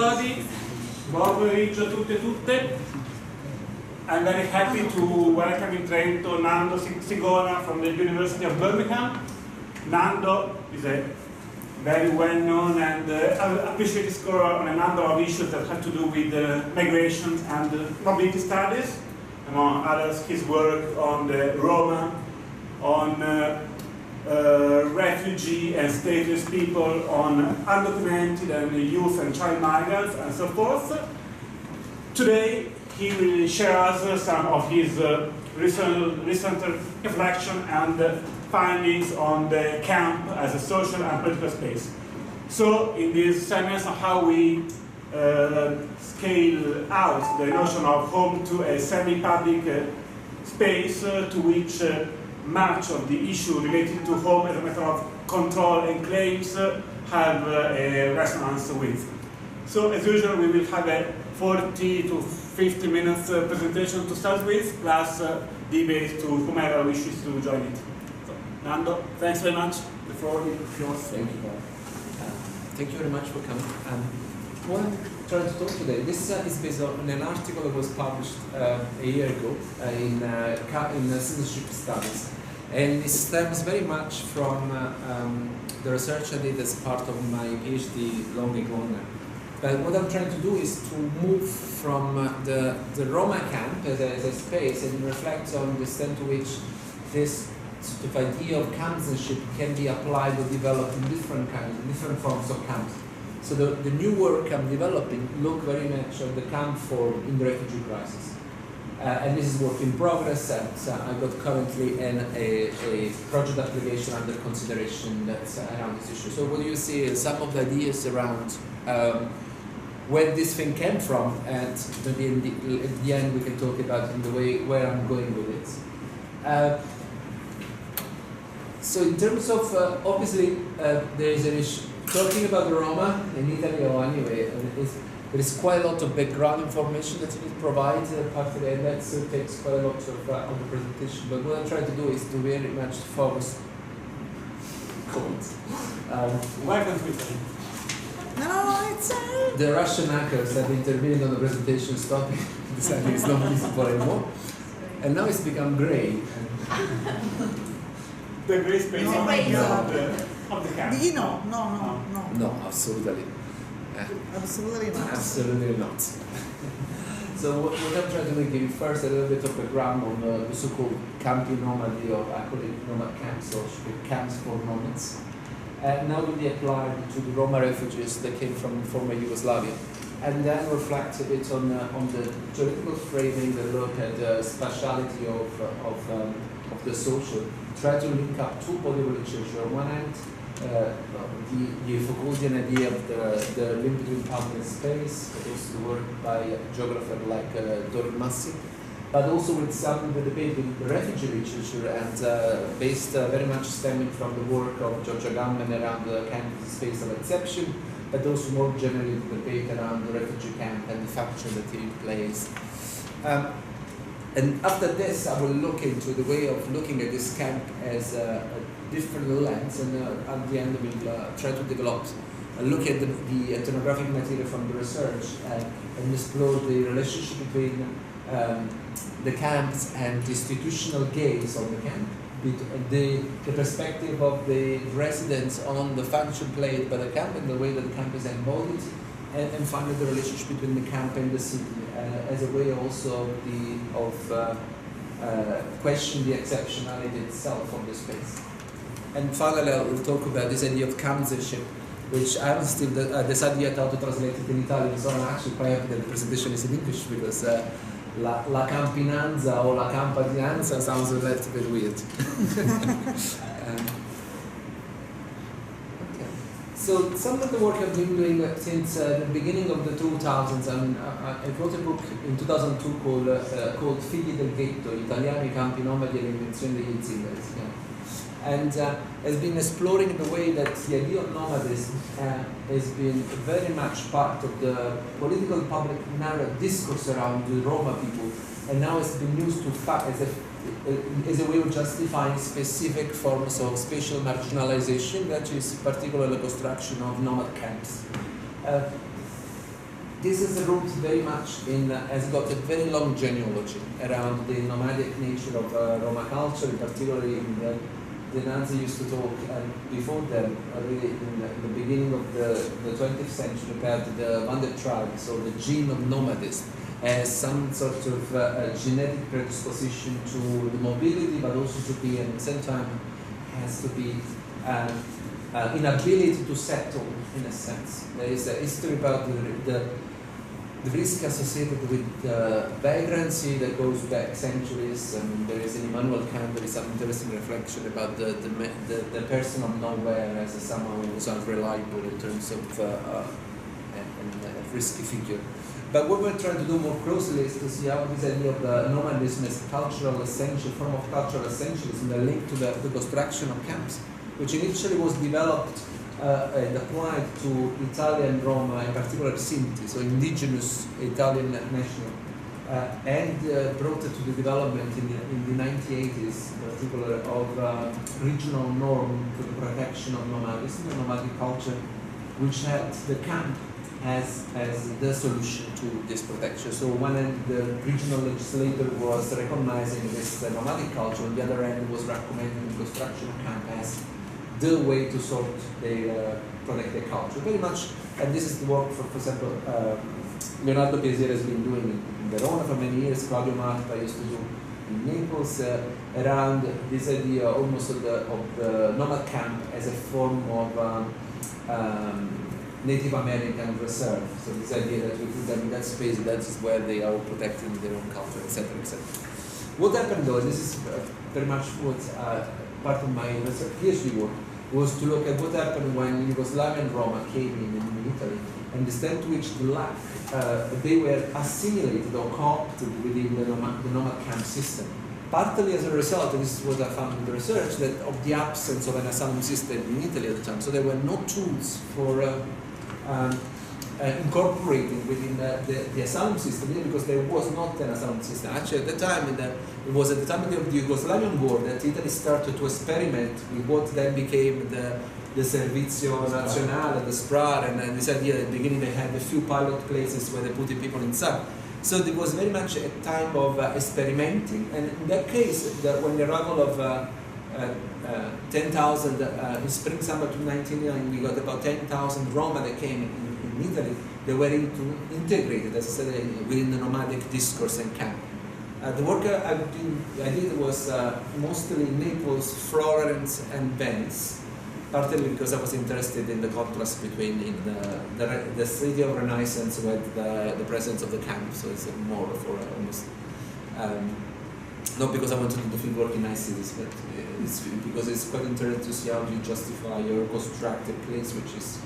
everybody. Buon pomeriggio a tutti e tutte. I'm very happy to welcome in Trento Nando Sigona from the University of Birmingham. Nando is a very well-known and appreciated scholar on a number of issues that have to do with migration and mobility studies. Among others, his work on the Roma, on refugee and stateless people, on undocumented and youth and child migrants, and so forth. Today, he will share us some of his recent reflection and findings on the camp as a social and political space. So, in this semester, how we scale out the notion of home to a semi-public space to which much of the issue related to home as a matter of control and claims have a resonance with. So, as usual, we will have a 40 to 50 minutes presentation to start with, plus debate to whomever wishes to join it. So, Nando, thanks very much. The floor is yours. Thank you, Bob. Thank you very much for coming. What I'm trying to talk today, this is based on an article that was published a year ago in Citizenship Studies. And it stems very much from the research I did as part of my PhD long ago now. But what I'm trying to do is to move from the Roma camp as a space and reflect on the extent to which this sort of idea of campsmanship can be applied or developed in different forms of camps. So the new work I'm developing look very much at the camp form in the refugee crisis. And this is work in progress, and I've got currently a project application under consideration that's around this issue. So what you see is some of the ideas around where this thing came from, and maybe at the end we can talk about in the way where I'm going with it. So in terms of, obviously, there is an issue. Talking about the Roma in Italy, or anyway, there is quite a lot of background information that you need to provide, partly, and that takes quite a lot of the presentation. But what I'm trying to do is to very much focus. Welcome to Italy. No, it's the Russian hackers have intervened on the presentation topic, deciding it's not visible anymore, and now it's become grey. The grey space of the camp. No. No, absolutely. Absolutely not. Absolutely not. So what I'm trying to make is first a little bit of background on the so-called camping nomady, or I call it nomad camps, or camps for nomads. Now will be applied to the Roma refugees that came from former Yugoslavia. And then reflect a bit on the theoretical framing that look at the spatiality of the social. Try to link up two body of literature. On one hand, the Foucauldian idea of the link between public and space, but also the work by a geographer like Dorin Massi, but also with some debate with the refugee literature, and based very much stemming from the work of Giorgia Gamman around the camp as a space of exception, but also more generally the debate around the refugee camp and the function that it plays. And after this, I will look into the way of looking at this camp as a different lens, and at the end we'll try to develop a look at the ethnographic material from the research and explore the relationship between the camps and the institutional gaze on the camp, the perspective of the residents on the function played by the camp and the way that the camp is embodied, and finally the relationship between the camp and the city as a way also of question the exceptionality itself of the space. And finally, I will talk about this idea of campsmanship, which I haven't still decided yet how to translate it in Italian, so I'm actually quite happy that the presentation is in English, because la campinanza or la campanianza sounds a little bit weird. So some of the work I've been doing since the beginning of the 2000s, I wrote a book in 2002 called Figli del ghetto, Italiani, campi nomadi e l'invenzione degli zingari. And has been exploring the way that the idea of nomadism has been very much part of the political public narrative discourse around the Roma people, and now it's been used to as a way of justifying specific forms of spatial marginalization, that is particularly the construction of nomad camps. this is rooted very much in, has got a very long genealogy around the nomadic nature of Roma culture, particularly in the Nazi used to talk before them, really in the beginning of the 20th century, about the Wandertribe, so the gene of nomadism, as some sort of genetic predisposition to the mobility, but also to be, at the same time, has to be inability to settle, in a sense. There is a history about the risk associated with vagrancy that goes back centuries, and there is in Immanuel Kant, there is some interesting reflection about the person of nowhere as someone who was unreliable in terms of a risky figure. But what we're trying to do more closely is to see how this idea of the nomadism as a cultural essential, form of cultural essentialism, the link to the construction of camps, which initially was developed and applied to Italian Roma, in particular Sinti, so indigenous Italian national, and brought it to the development in the 1980s, in particular of regional norm for the protection of nomadism, and nomadic culture, which had the camp as the solution to this protection. So on one end, the regional legislator was recognizing this nomadic culture, on the other end was recommending the construction of camp as the way to sort protect their culture. Very much, and this is the work, for example, Leonardo Piesiere has been doing in Verona for many years, Claudio Marta used to do in Naples, around this idea almost of the nomad camp as a form of Native American reserve. So this idea that we put them in that space, that is where they are protecting their own culture, etc., etc. What happened though, this is very much what part of my PhD work, was to look at what happened when Yugoslavian Roma came in Italy, and the extent to which they were assimilated or co-opted within the nomad camp system. Partly as a result, and this is what I found in the research, that of the absence of an asylum system in Italy at the time. So there were no tools for incorporating within the asylum system, because there was not an asylum system. Actually, at the time, it was at the time of the Yugoslavian war that Italy started to experiment with what then became the Servizio Nazionale, the SPRAR, and this idea at the beginning they had a few pilot places where they put the people inside. So there was very much a time of experimenting, and in that case, when the arrival of 10,000 in spring summer 1999, we got about 10,000 Roma that came in Italy. They were integrated, as I said, within the nomadic discourse and camp. The work I did was mostly in Naples, Florence, and Venice, partly because I was interested in the contrast between the city of Renaissance with the presence of the camp. So it's more for almost not because I want to do the field work in nice cities, but it's because it's quite interesting to see how you justify or construct a place which is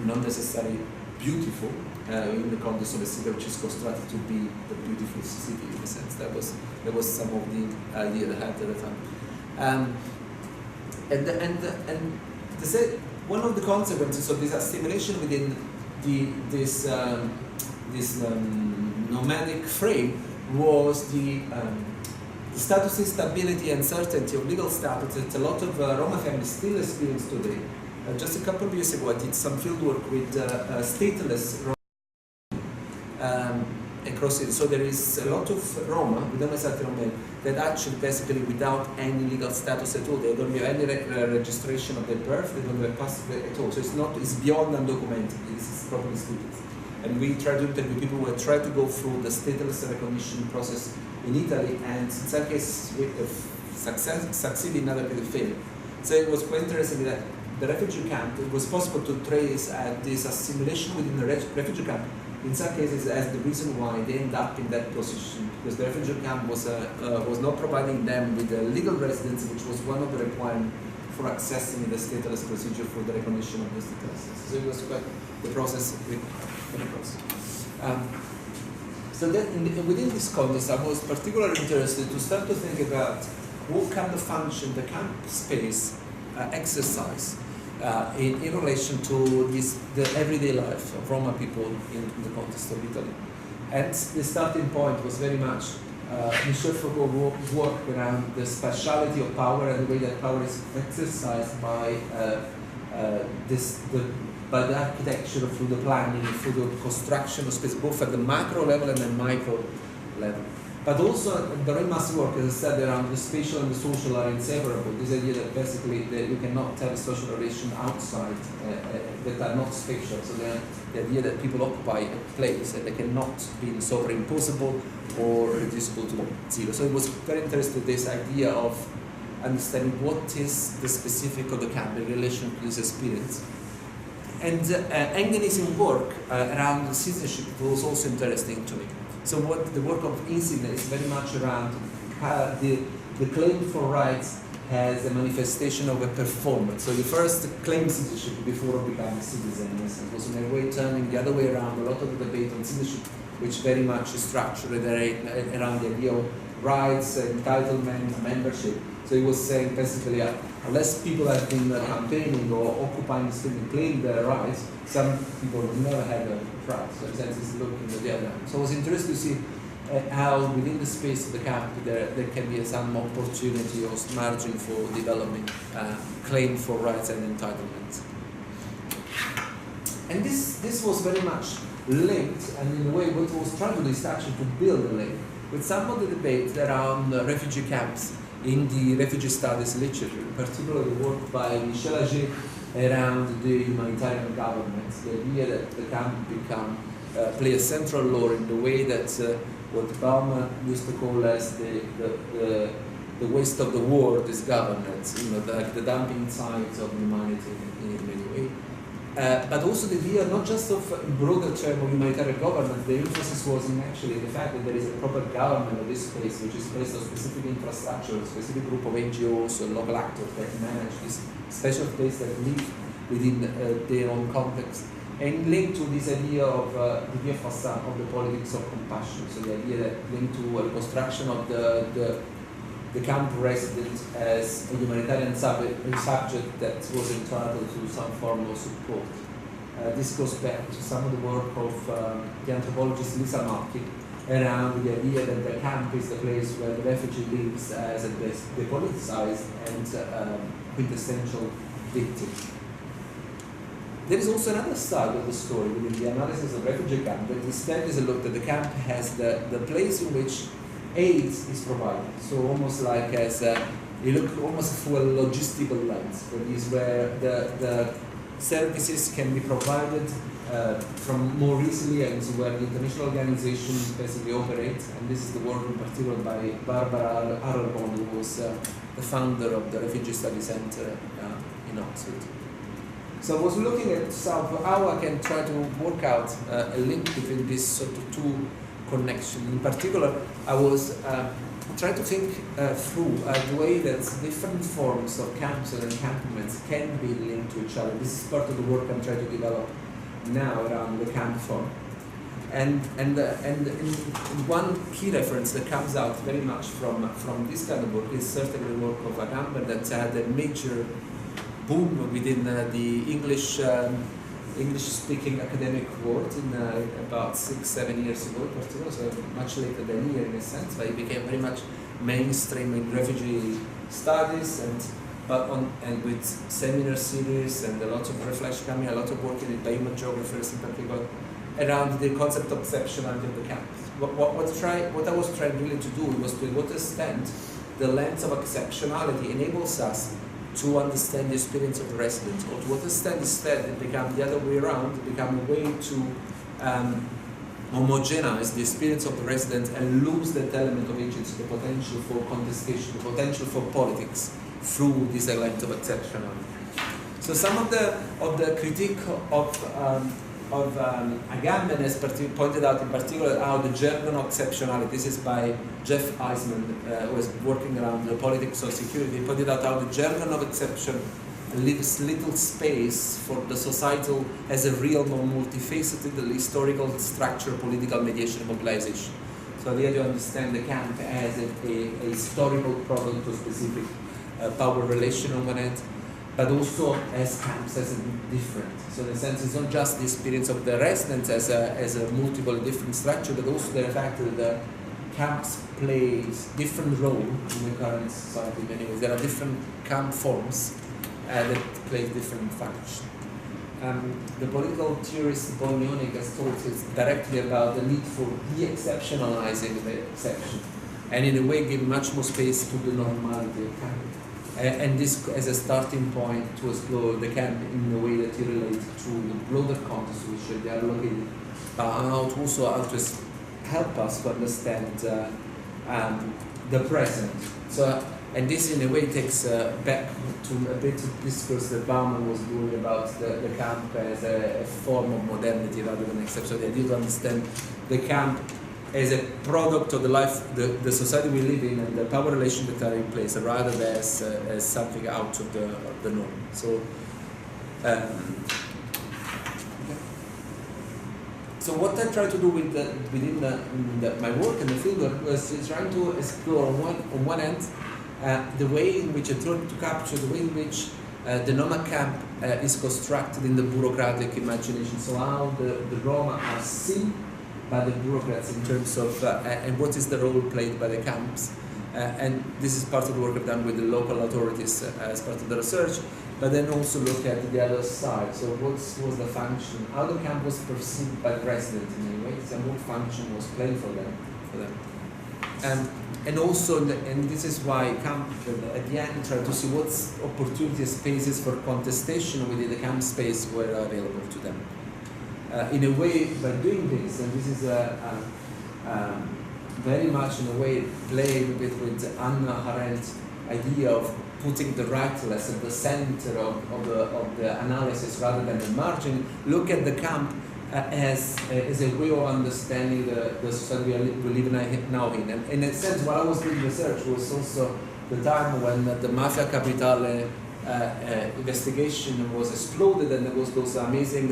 not necessarily beautiful in the context of a city which is constructed to be the beautiful city in a sense. That was some of the idea that I had at the time. And one of the consequences of this assimilation within this nomadic frame was the status instability and uncertainty of legal status that a lot of Roma families still experience today. Just a couple of years ago, I did some field work with stateless Roma across it. So there is a lot of Roma, that actually basically without any legal status at all. They don't have any registration of their birth, they don't have a passport at all. So it's beyond undocumented, this is properly stated. And we try to interview people who have tried to go through the stateless recognition process in Italy, and in some cases we succeed, in other cases fail. So it was quite interesting that the refugee camp, it was possible to trace this assimilation within the refugee camp, in some cases as the reason why they end up in that position, because the refugee camp was not providing them with a legal residency, which was one of the requirements for accessing the stateless procedure for the recognition of the stateless. So it was quite the process So that within this context, I was particularly interested to start to think about what kind of function the camp space exercise in relation to the everyday life of Roma people in the context of Italy. And the starting point was very much Michel Foucault's work around the spatiality of power and the way that power is exercised by by the architecture, through the planning, through the construction of space, both at the macro level and the micro level. But also, very massive work, as I said, around the spatial and the social are inseparable. This idea that basically that you cannot have a social relation outside that are not spatial. So the idea that people occupy a place and they cannot be superimposable or reducible to zero. So it was very interesting, this idea of understanding what is the specific of the camp in relation to this experience. And Engene's work around citizenship was also interesting to me. So what the work of Insigne is very much around the claim for rights as a manifestation of a performance. So you first claim citizenship before becoming a citizen. It was in a way turning the other way around. A lot of the debate on citizenship, which very much is structured around the idea of rights, entitlement, membership. So he was saying basically, unless people have been campaigning or occupying the street and claiming their rights, some people will never have a right. So in a sense, it's looking at the other hand. So I was interested to see how within the space of the camp there can be some opportunity or margin for developing claim for rights and entitlements. And this was very much linked, and in a way what was trying to do is actually to build a link with some of the debate around refugee camps in the refugee studies literature, in particular the work by Michel Ager around the humanitarian government, the idea that the camp play a central role in the way that what Bauman used to call as the waste of the world is governed, the dumping site of humanity in many ways. But also the idea not just of broader term of humanitarian government, the emphasis was in actually the fact that there is a proper government of this space, which is based on specific infrastructure, a specific group of NGOs or local actors that manage this special place that live within their own context. And linked to this idea of the facade of the politics of compassion, so the idea that linked to a reconstruction of the camp resident as a humanitarian subject that was entitled to some form of support. This goes back to some of the work of the anthropologist Lisa Markey around the idea that the camp is the place where the refugee lives as a depoliticized and quintessential victim. There is also another side of the story within the analysis of refugee camp that instead is a look that the camp has the place in which aid is provided. So almost like as you look almost through a logistical lens, that is where the services can be provided from more easily, and where the international organizations basically operate. And this is the work in particular by Barbara Arrebon, who was the founder of the Refugee Study Center in Oxford. So I was looking at how I can try to work out a link between these sort of two connections. In particular, I was trying to think through the way that different forms of camps and encampments can be linked to each other. This is part of the work I'm trying to develop now around the camp form. And one key reference that comes out very much from this kind of work is certainly the work of Agamben that had a major boom within the English-speaking academic world in about 6-7 years ago, particularly, so much later than here in a sense, but it became very much mainstream in refugee studies and with seminar series and a lot of reflection coming, a lot of work in human geographers in particular, around the concept of exceptionality of the camp. What I was trying really to do was to what extent the lens of exceptionality enables us to understand the experience of the resident, or to what extent instead it becomes the other way around, it becomes a way to homogenize the experience of the resident and lose that element of agency, the potential for contestation, the potential for politics through this element of exceptionality. So some of the critique of Agamben has pointed out in particular how the jargon of exceptionality, this is by Jeff Eisman, who was working around the politics of security, pointed out how the jargon of exception leaves little space for the societal as a realm of multifaceted historical structure, political mediation, mobilization. So the idea to understand the camp as a historical product of specific power relation on one end, but also as camps as a different. So in a sense, it's not just the experience of the residents as a multiple different structure, but also the fact that the camps play different role in the current society in many ways. There are different camp forms that play different functions. the political theorist Bonionic has talked directly about the need for de-exceptionalizing the exception, and in a way give much more space to the normality of camp. And this as a starting point to explore the camp in a way that it relates to the broader context in which they are located, but also how to help us to understand the present. So, and this in a way takes back to a bit of discourse that Bauman was doing about the camp as a form of modernity rather than exception. So the idea to understand the camp as a product of the life, the society we live in, and the power relations that are in place, rather than as something out of the norm. So, so what I try to do within my work and the fieldwork was trying to explore on one end the way in which I tried to capture the way in which the Roma camp is constructed in the bureaucratic imagination. So how the Roma are seen by the bureaucrats in terms of and what is the role played by the camps, and this is part of the work I've done with the local authorities as part of the research, but then also look at the other side. So what was the function, how the camp was perceived by the residents in many ways, and what function was played for them. And also, and this is why camp at the end tried to see what opportunity spaces for contestation within the camp space were available to them. In a way, by doing this, and this is very much in a way playing with Hannah Arendt's idea of putting the rightless at the center of the analysis rather than the margin, look at the camp as a way of understanding the society we live now in. And in a sense, while I was doing research was also the time when the Mafia Capitale investigation was exploded, and there was those amazing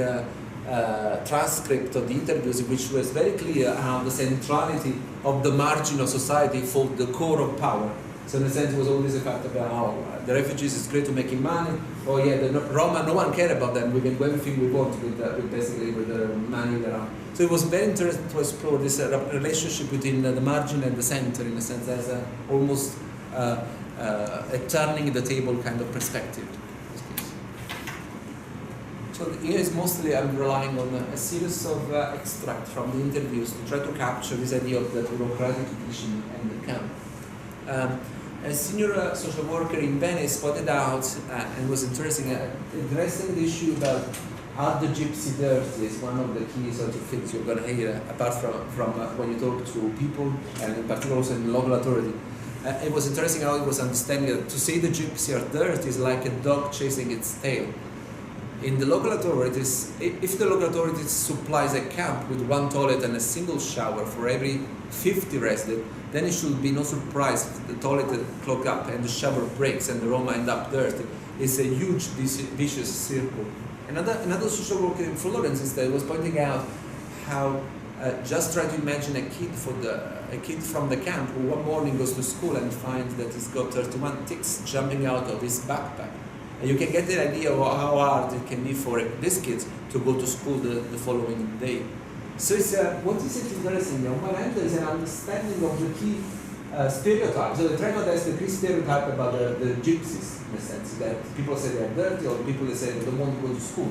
transcript of the interviews, which was very clear around the centrality of the margin of society for the core of power. So in a sense, it was always a fact about how the refugees is great to making money. Oh yeah, the Roma, no one cared about them. We can do everything we want with basically with the money around. So it was very interesting to explore this relationship between the margin and the center, in a sense, as almost a turning the table kind of perspective. So here is mostly I'm relying on a series of extracts from the interviews to try to capture this idea of the bureaucratic tradition and the camp. A senior social worker in Venice pointed out, and was interesting, addressing the issue about are the gypsy dirty is one of the key sort of things you're going to hear, apart from when you talk to people, and in particular also in local authority. It was interesting how it was understanding that to say the gypsy are dirty is like a dog chasing its tail. In the local authorities, if the local authorities supplies a camp with one toilet and a single shower for every 50 residents, then it should be no surprise if the toilet clog up and the shower breaks and the Roma end up dirty. It's a huge vicious circle. Another social worker in Florence instead was pointing out how just try to imagine a kid from the camp who one morning goes to school and finds that he's got 31 ticks jumping out of his backpack. And you can get the idea of how hard it can be for these kids to go to school the following day. So it's what is interesting? On one hand, there is an understanding of the key stereotypes. So the Tremont has the key stereotype about the gypsies, in a sense, that people say they are dirty, or people say they don't want to go to school.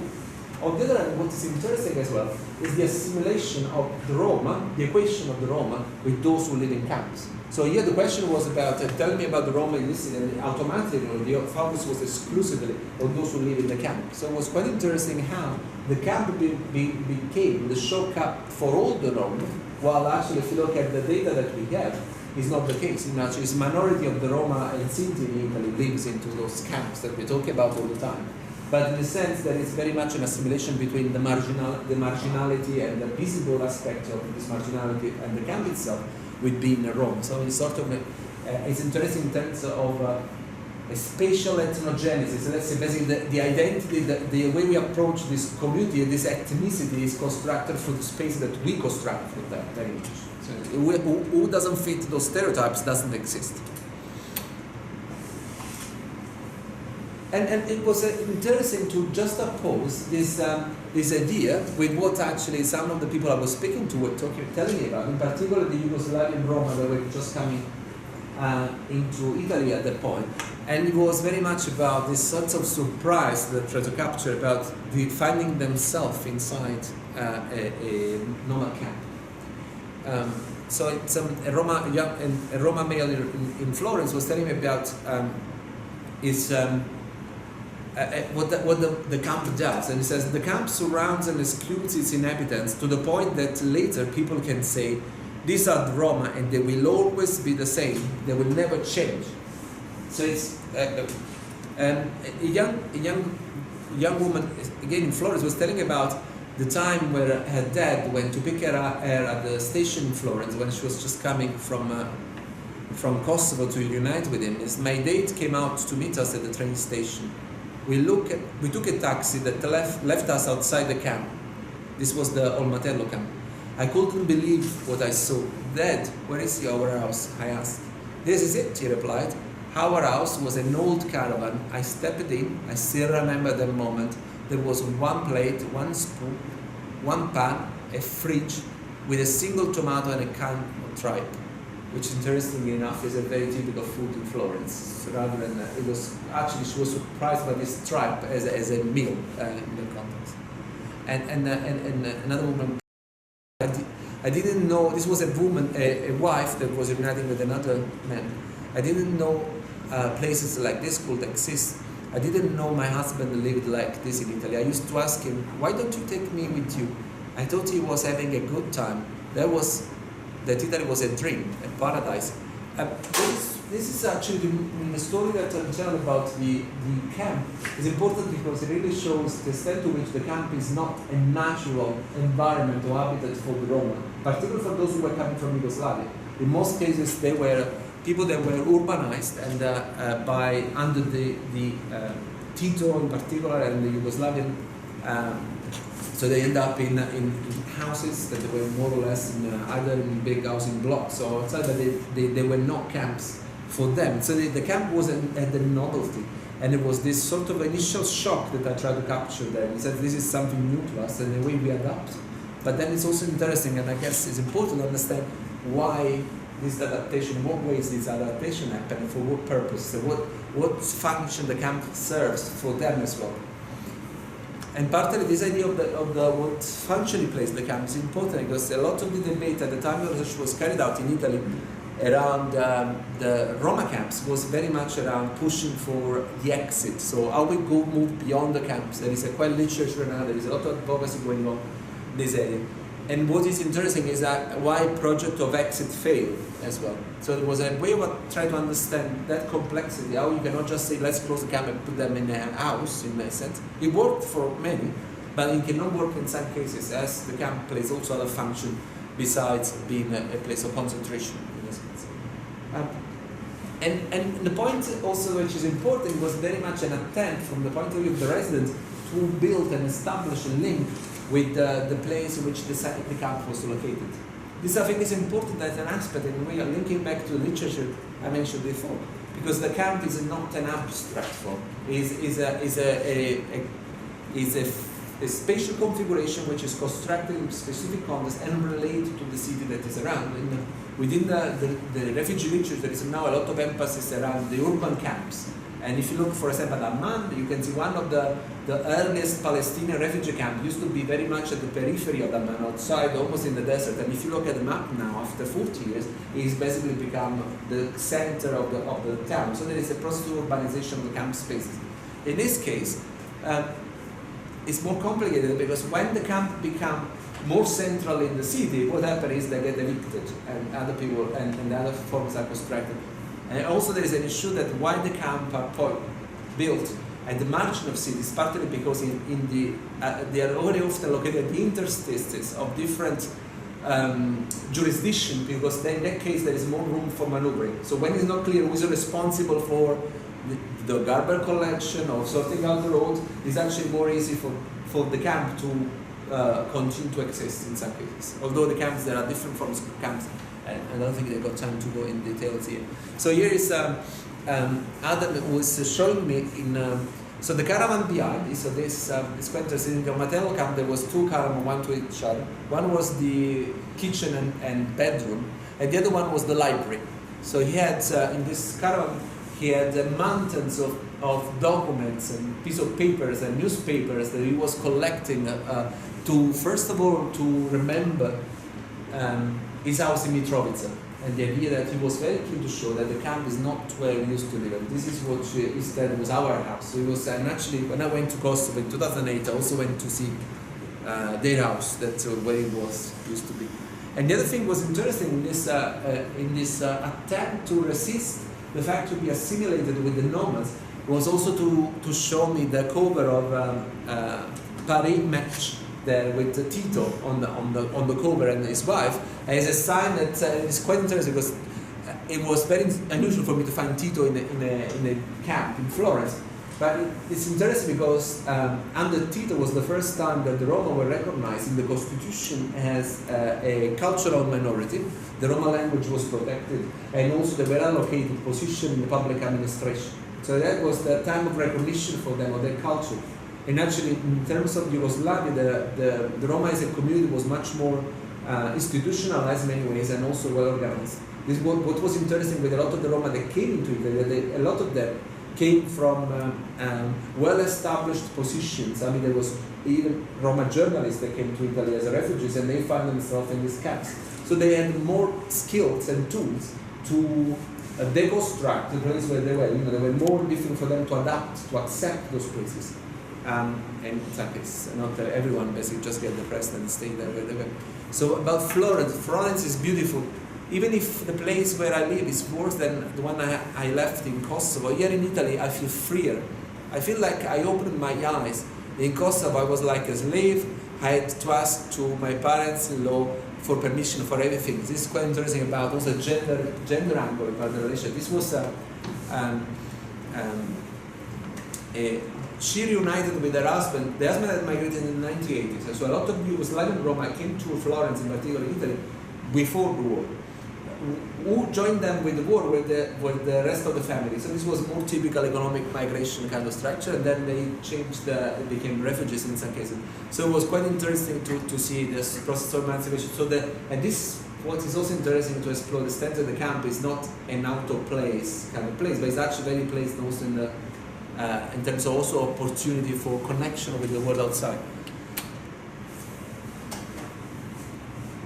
On the other hand, what is interesting as well is the assimilation of the Roma, the equation of the Roma, with those who live in camps. So here the question was about, tell me about the Roma in this, and automatically the focus was exclusively on those who live in the camp. So it was quite interesting how the camp became the shock up for all the Roma, while actually if you look at the data that we have, is not the case. In actually, it's minority of the Roma and Sinti in Italy lives into those camps that we talk about all the time. But in the sense that it's very much an assimilation between the marginality and the visible aspect of this marginality and the camp itself with being a Rome. So it's sort of it's interesting in terms of a spatial ethnogenesis. Let's say basically the identity, the way we approach this community, this ethnicity is constructed through the space that we construct for that image. So who doesn't fit those stereotypes doesn't exist. And it was interesting to just oppose this idea with what actually some of the people I was speaking to were telling me about, in particular the Yugoslavian Roma that were just coming into Italy at that point. And it was very much about this sort of surprise that I tried to capture about finding themselves inside a normal camp. So it's a Roma male in Florence was telling me about what the camp does, and he says the camp surrounds and excludes its inhabitants to the point that later people can say these are the Roma and they will always be the same, they will never change. So it's a young woman again in Florence was telling about the time where her dad went to pick her at the station in Florence when she was just coming from Kosovo to unite with him. My dad came out to meet us at the train station. We took a taxi that left us outside the camp. This was the Olmatello camp. I couldn't believe what I saw. Dad, where is our house? I asked. This is it, he replied. Our house was an old caravan. I stepped in. I still remember that moment. There was one plate, one spoon, one pan, a fridge with a single tomato and a can of tripe, which interestingly enough is a very typical food in Florence. So rather than it was actually she was surprised by this tripe as a meal in the context. And another woman, I didn't know this was a woman, a wife that was uniting with another man. I didn't know places like this could exist. I didn't know my husband lived like this in Italy. I used to ask him, why don't you take me with you? I thought he was having a good time. That Italy was a dream, a paradise. This is actually the story that I'm telling about the camp is important because it really shows the extent to which the camp is not a natural environment or habitat for the Roma, particularly for those who were coming from Yugoslavia. In most cases, they were people that were urbanized and under the Tito in particular and the Yugoslavian. So they end up in houses that were more or less either in big housing blocks or outside, but they were not camps for them. So the camp was a novelty, and it was this sort of initial shock that I tried to capture there. He said this is something new to us and the way we adapt. But then it's also interesting, and I guess it's important to understand why this adaptation, in what ways this adaptation happened, and for what purpose, so what function the camp serves for them as well. And partly this idea of what function it plays in the camp is important because a lot of the debate at the time the research was carried out in Italy around the Roma camps was very much around pushing for the exit. So how we move beyond the camps. There is a quite literature now, there is a lot of advocacy going on in this area. And what is interesting is that why project of exit failed as well. So it was a way of trying to understand that complexity, how you cannot just say let's close the camp and put them in a house in a sense. It worked for many, but it cannot work in some cases as the camp plays also other function besides being a place of concentration in a sense. And the point also which is important was very much an attempt from the point of view of the residents to build and establish a link with the place in which the camp was located. This I think is important as an aspect, and we are linking back to the literature I mentioned before, because the camp is not an abstract form. Is a spatial configuration which is constructed in specific context and related to the city that is around. Within the refugee literature, there is now a lot of emphasis around the urban camps. And if you look, for example, at Amman, you can see one of the earliest Palestinian refugee camps used to be very much at the periphery of Amman, outside, almost in the desert. And if you look at the map now, after 40 years, it's basically become the center of the town. So there is a process of urbanization of the camp spaces. In this case, it's more complicated because when the camp become more central in the city, what happens is they get evicted and other people and other forms are constructed. And also there is an issue that why the camp are built at the margin of cities, partly because they are very often located at the interstices of different jurisdiction, because then in that case there is more room for maneuvering. So when it's not clear who is responsible for the garbage collection or sorting out the roads, it's actually more easy for the camp to continue to exist in some cases. Although the camps, there are different forms of camps. I don't think they got time to go in details here. So here is Adam was showing me so the caravan behind. So this is quite interesting. In the Mateo camp, there was two caravans, one to each other. One was the kitchen and bedroom, and the other one was the library. So he had in this caravan he had mountains of documents and pieces of papers and newspapers that he was collecting to, first of all, to remember his house in Mitrovica, and the idea that he was very keen to show that the camp is not where we used to live. And this is what he said was our house. So it was, and actually, when I went to Kosovo in 2008, I also went to see their house. That's where it was used to be. And the other thing was interesting in this attempt to resist the fact to be assimilated with the nomads was also to show me the cover of Paris Match there with Tito on the cover and his wife as a sign that is quite interesting because it was very unusual for me to find Tito in a camp in Florence. But it's interesting because under Tito was the first time that the Roma were recognized in the constitution as a cultural minority. The Roma language was protected, and also they were allocated position in the public administration. So that was the time of recognition for them of their culture. And actually, in terms of Yugoslavia, the Roma as a community was much more institutionalized in many ways and also well organized. This what was interesting with a lot of the Roma that came into Italy. A lot of them came from well-established positions. I mean, there was even Roma journalists that came to Italy as refugees, and they found themselves in these camps. So they had more skills and tools to deconstruct the place where they were. You know, they were more difficult for them to adapt, to accept those places. And it's like it's not everyone basically just get depressed and stay there where they were. So about Florence, Florence is beautiful. Even if the place where I live is worse than the one I left in Kosovo, here in Italy I feel freer. I feel like I opened my eyes. In Kosovo I was like a slave. I had to ask to my parents-in-law for permission for everything. This is quite interesting about also gender angle about the relationship. This was she reunited with her husband. The husband had migrated in the 1980s. So a lot of Yugoslavian Roma came to Florence, in particular Italy, before the war. Who joined them with the war were the rest of the family. So this was more typical economic migration kind of structure, and then they changed, they became refugees in some cases. So it was quite interesting to see this process of emancipation. So and this, what is also interesting to explore, the extent of the camp is not an out of place kind of place, but it's actually very placed also in terms of also opportunity for connection with the world outside.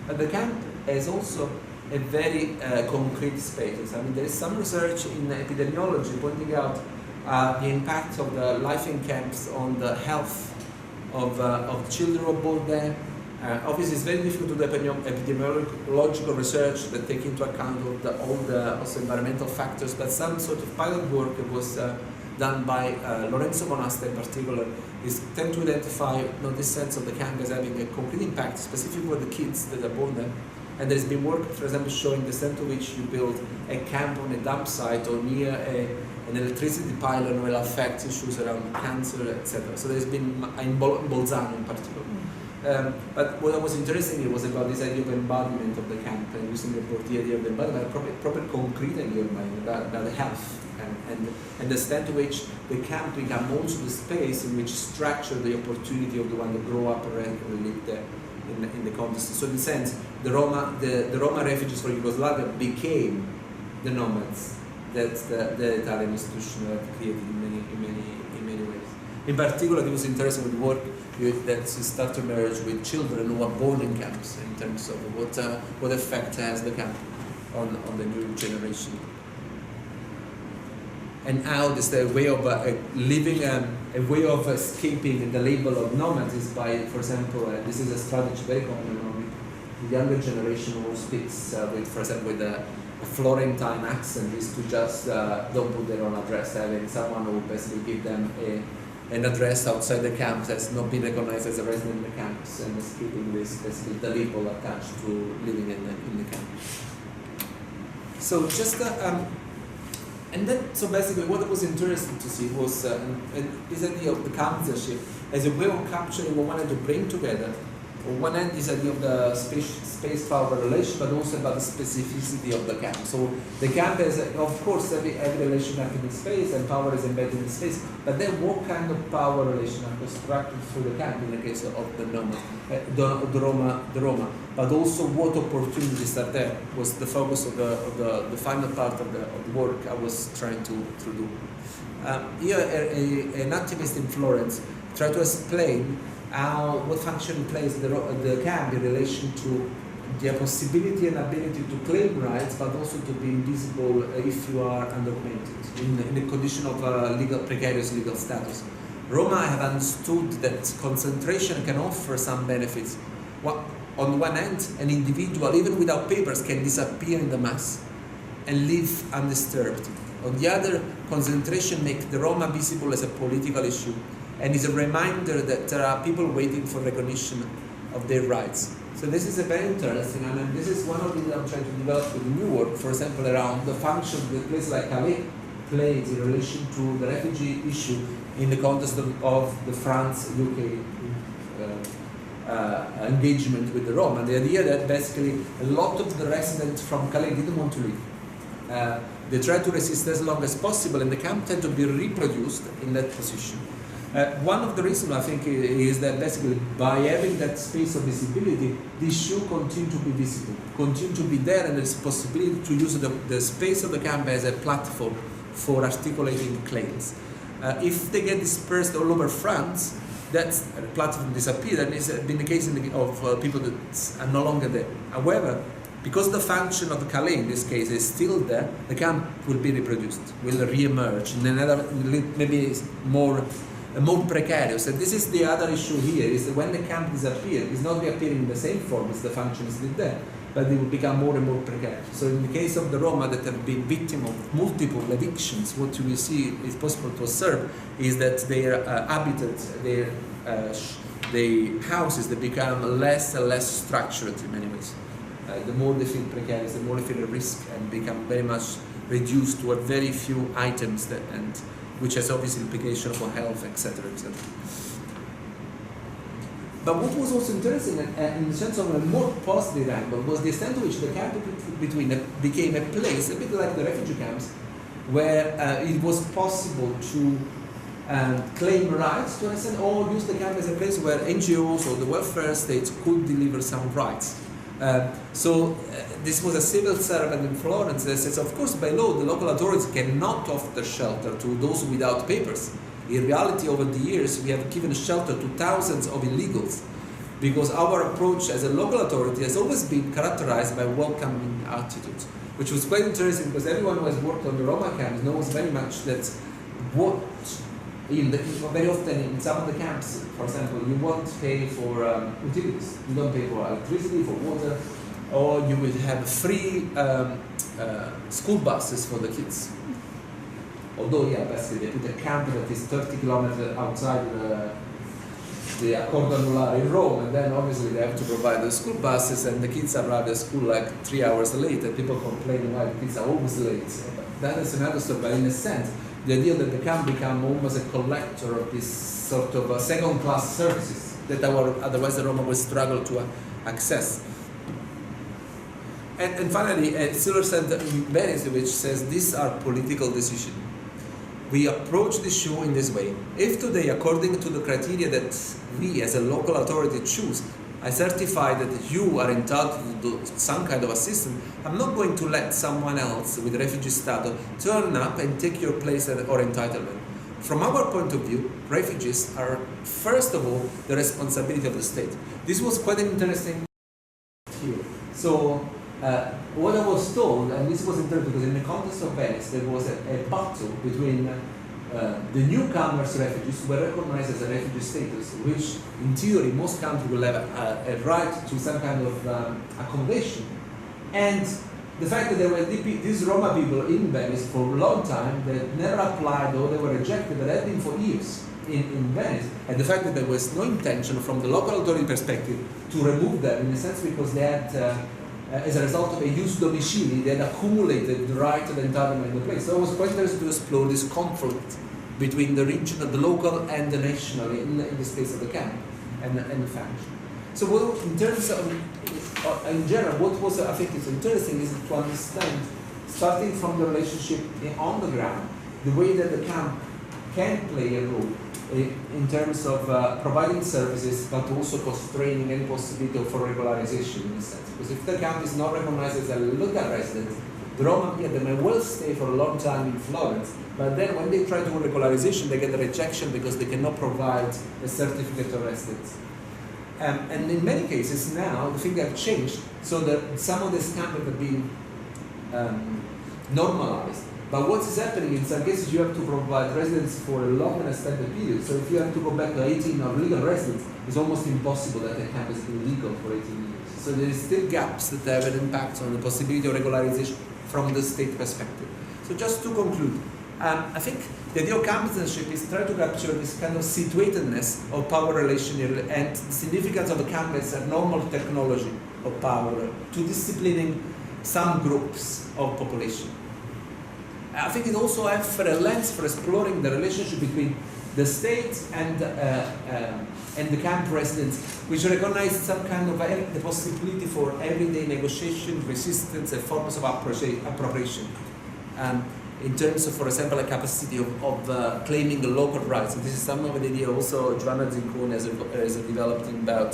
But the camp is also a very concrete space. I mean, there is some research in epidemiology pointing out the impact of the life in camps on the health of children who are born there. Obviously, it's very difficult to do epidemiological research that take into account all the also environmental factors, but some sort of pilot work was done by Lorenzo Bonasta in particular, is tend to identify this sense of the camp as having a concrete impact, specifically for the kids that are born there. And there's been work, for example, showing the extent to which you build a camp on a dump site or near an electricity pylon will affect issues around cancer, etc. So there's been, in Bolzano in particular. But what was interesting was about this idea of embodiment of the camp, and using the idea of the embodiment, proper concrete idea about the health, and the extent to which the camp became also the space in which structure the opportunity of the one that grow up and live there in the context. So in a sense, the Roma refugees from Yugoslavia became the nomads that the Italian institution had created in many ways. In particular, it was interesting with work that started to emerge with children who are born in camps in terms of what effect has the camp on the new generation. And how this the way of living, a way of escaping the label of nomads is by, for example, this is a strategy very common among the younger generation who speaks with, for example, with a Florentine accent, is to just don't put their own address, having someone who basically give them an address outside the camps that's not been recognized as a resident in the camps, and escaping this basically the label attached to living in the camp. So just and then, so basically what was interesting to see was this idea of the councilship as a way of capturing what wanted to bring together On one end, this idea of the space-power relation, but also about the specificity of the camp. So the camp is, of course, every relation happens in space, and power is embedded in space. But then, what kind of power relation are constructed through the camp in the case of the Roma? But also, what opportunities are there was the focus of the final part of the work I was trying to do. Here, an activist in Florence tried to explain what function plays the camp in relation to the possibility and ability to claim rights, but also to be invisible if you are undocumented in the condition of precarious legal status. Roma have understood that concentration can offer some benefits. On one hand, an individual, even without papers, can disappear in the mass and live undisturbed. On the other, concentration makes the Roma visible as a political issue, and is a reminder that there are people waiting for recognition of their rights. So this is a very interesting, and this is one of the things I'm trying to develop with the new work, for example, around the function that places like Calais plays in relation to the refugee issue in the context of the France-UK engagement with the Roma. The idea that basically a lot of the residents from Calais didn't want to leave. They tried to resist as long as possible, and the camp tend to be reproduced in that position. One of the reasons I think is that basically by having that space of visibility, the issue continue to be visible, continue to be there, and there's a possibility to use the space of the camp as a platform for articulating claims. If they get dispersed all over France, that platform disappears, and it's been the case of people that are no longer there. However, because the function of the Calais in this case is still there, the camp will be reproduced, will re-emerge in another, maybe more precarious. And this is the other issue here, is that when the camp disappears, it's not reappearing in the same form as the function is still there, but they will become more and more precarious. So in the case of the Roma that have been victim of multiple evictions, what you will see is possible to observe is that their habitat, their houses, they become less and less structured in many ways. The more they feel precarious, the more they feel a risk, and become very much reduced to a very few items which has obviously implications for health, etc., etc. But what was also interesting, in the sense of a more positive angle, was the extent to which the camp became a place, a bit like the refugee camps, where it was possible to claim rights to an extent, or use the camp as a place where NGOs or the welfare states could deliver some rights. This was a civil servant in Florence that says, of course, by law, the local authorities cannot offer shelter to those without papers. In reality, over the years, we have given shelter to thousands of illegals, because our approach as a local authority has always been characterized by welcoming attitudes, which was quite interesting, because everyone who has worked on the Roma camps knows very much that very often in some of the camps, for example, you won't pay for utilities. You don't pay for electricity, for water, or you will have free school buses for the kids. Although, basically they put a camp that is 30 kilometers outside the Accordo Anulare in Rome, and then obviously they have to provide the school buses, and the kids arrive at school like 3 hours late, and people complain why the kids are always late. That is another story, but in a sense, the idea that the camp become almost a collector of this sort of second-class services that otherwise the Roma would struggle to access. And finally, a similar sentence in Venice, which says, these are political decisions. We approach the issue in this way. If today, according to the criteria that we as a local authority choose, I certify that you are entitled to some kind of assistance, I'm not going to let someone else with refugee status turn up and take your place or entitlement. From our point of view, refugees are, first of all, the responsibility of the state. This was quite an interesting here. So, what I was told, and this was interesting because in the context of Venice, there was a battle between the newcomers refugees who were recognized as a refugee status, which in theory most countries will have a right to some kind of accommodation, and the fact that there were these Roma people in Venice for a long time that never applied or they were rejected, but had been for years in Venice, and the fact that there was no intention from the local authority perspective to remove them, in a sense because they had as a result of a use domicili, they had accumulated the right to the entitlement in the place. So it was quite interesting to explore this conflict between the regional, the local, and the national in the space of the camp and the function. So what, in terms of, in general, what was I think is interesting is to understand, starting from the relationship on the ground, the way that the camp can play a role in terms of providing services, but also constraining any possibility for regularization in a sense. Because if the camp is not recognized as a local resident, the Roma, they may well stay for a long time in Florence, but then when they try to do regularization, they get a rejection because they cannot provide a certificate of residence. And in many cases now, the things have changed, so that some of these camps have been normalized. But what is happening in some cases, you have to provide residence for a long and extended period. So if you have to go back to 18 of legal residence, it's almost impossible that the camp is illegal for 18 years. So there is still gaps that have an impact on the possibility of regularization from the state perspective. So just to conclude, I think the idea of campusanship is try to capture this kind of situatedness of power relation and the significance of a camp as a normal technology of power to disciplining some groups of population. I think it also offers a lens for exploring the relationship between the state and the camp residents, which recognize some kind of the possibility for everyday negotiation, resistance, and forms of appropriation. In terms of, for example, a capacity of claiming the local rights. And this is some of the idea also Nando Sigona has developed about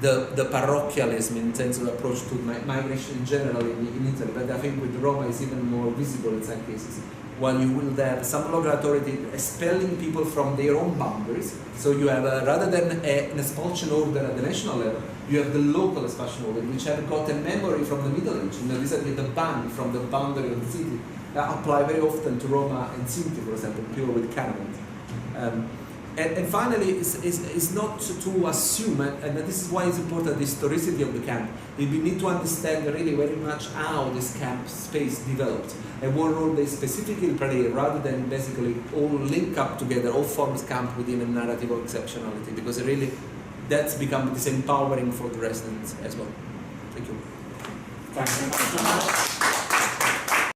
the parochialism in terms of approach to migration in general in Italy, but I think with Roma it's even more visible in some cases. When you will have some local authority expelling people from their own boundaries, so you have rather than an expulsion order at the national level, you have the local expulsion order, which have got a memory from the Middle Age. These are the ban from the boundary of the city that apply very often to Roma and Sinti, for example, people with caravans. And finally, it's not to assume, and this is why it's important, the historicity of the camp. We need to understand really very much how this camp space developed and what role they specifically play, rather than basically all link up together, all forms camp within a narrative of exceptionality, because really that's become disempowering for the residents as well. Thank you. Thank you very much.